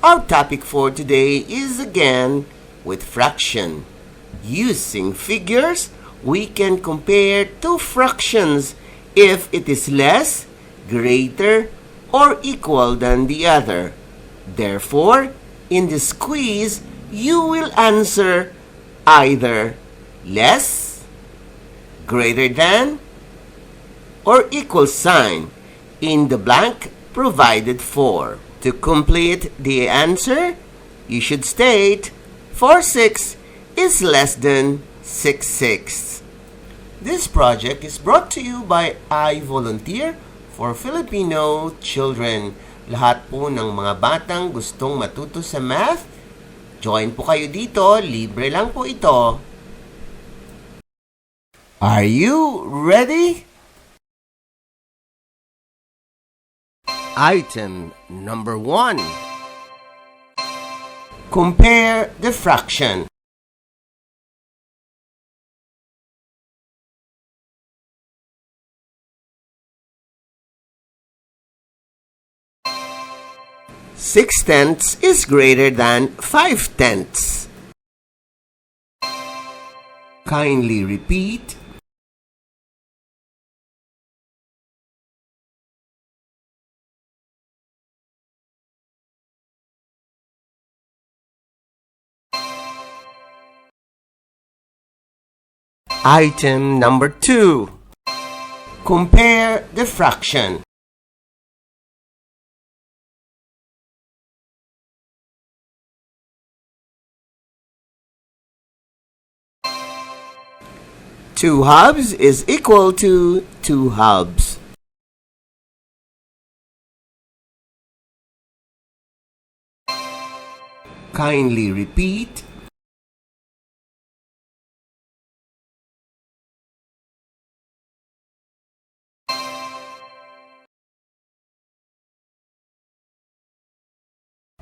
Our topic for today is again with fraction. Using figures, we can compare two fractions if it is less, greater, or equal than the other. Therefore, in this quiz, you will answer either less, greater than, or equal sign in the blank provided for. To complete the answer, you should state 4/6 is less than 6/6. This project is brought to you by I Volunteer for Filipino Children. Lahat po ng mga batang gustong matuto sa math, join po kayo dito, libre lang po ito. Are you ready? Item number 1. Compare the fraction. Six tenths is greater than 5/10. Kindly repeat. Item number 2. Compare the fraction. Two halves is equal to 2 halves. Kindly repeat.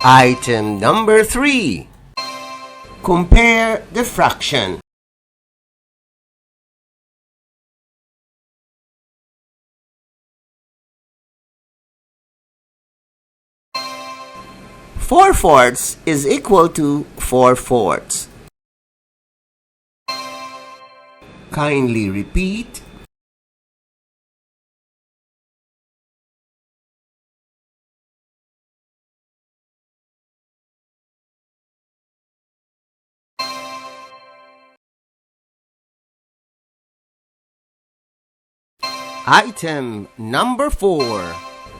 Item number 3. Compare the fraction. Four-fourths is equal to 4/4. Kindly repeat. Item number 4.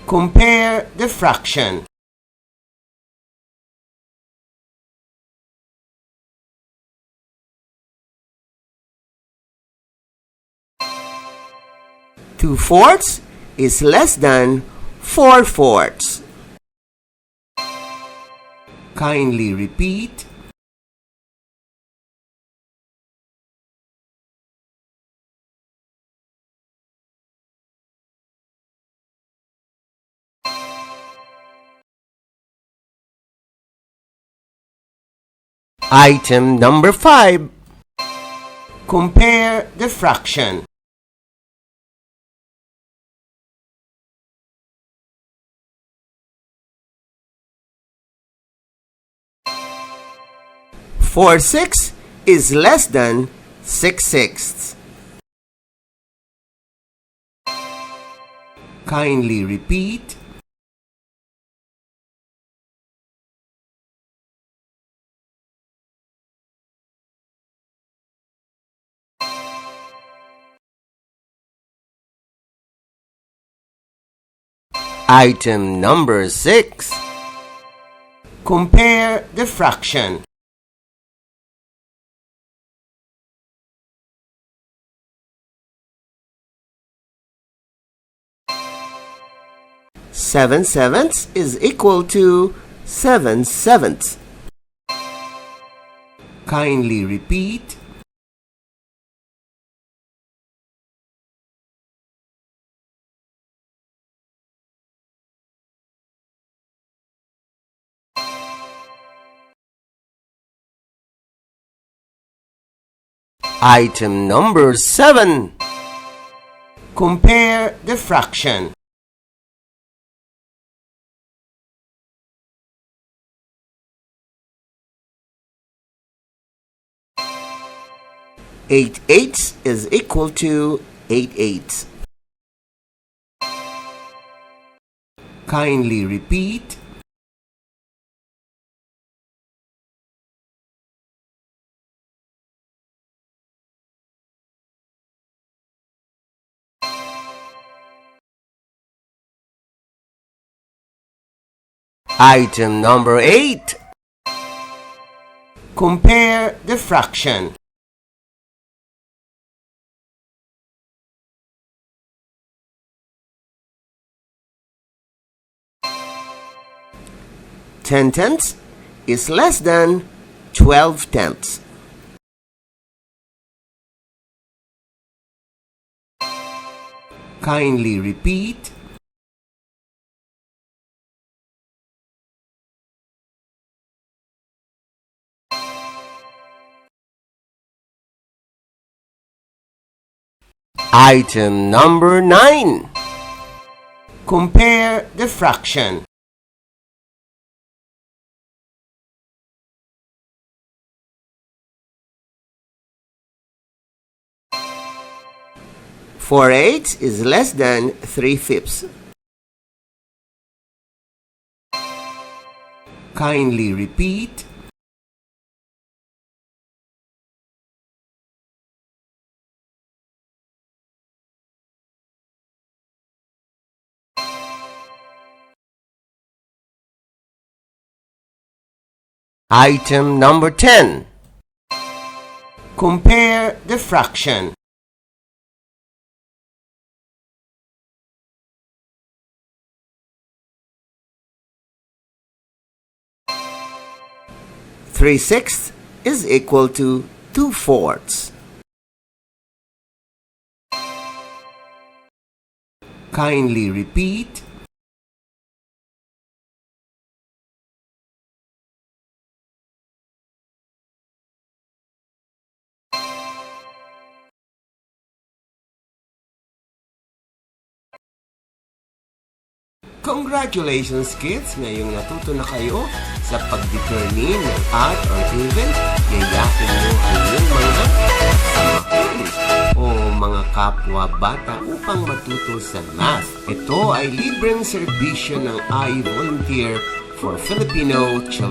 Compare the fraction. Two-fourths is less than 4/4. Kindly repeat. Item number 5. Compare the fraction. Four-sixths is less than 6/6. Kindly repeat. Item number 6. Compare the fraction. Seven-sevenths is equal to 7/7. Kindly repeat. Item number 7. Compare the fraction. 8/8 is equal to 8/8. Kindly repeat. Item number 8. Compare the fraction. Ten tenths is less than 12 tenths. Kindly repeat. Item number 9. Compare the fraction. Four-eighths is less than 3/5. Kindly repeat. Item number 10. Compare the fraction. Three-sixths is equal to 2/4. Kindly repeat. Congratulations kids! Ngayong natuto na kayo sa pag-determine ng odd or even, yayain mo ang iyong mga samahan o mga kapwa-bata upang matuto sa math. Ito ay libreng serbisyo ng I Volunteer for Filipino Children.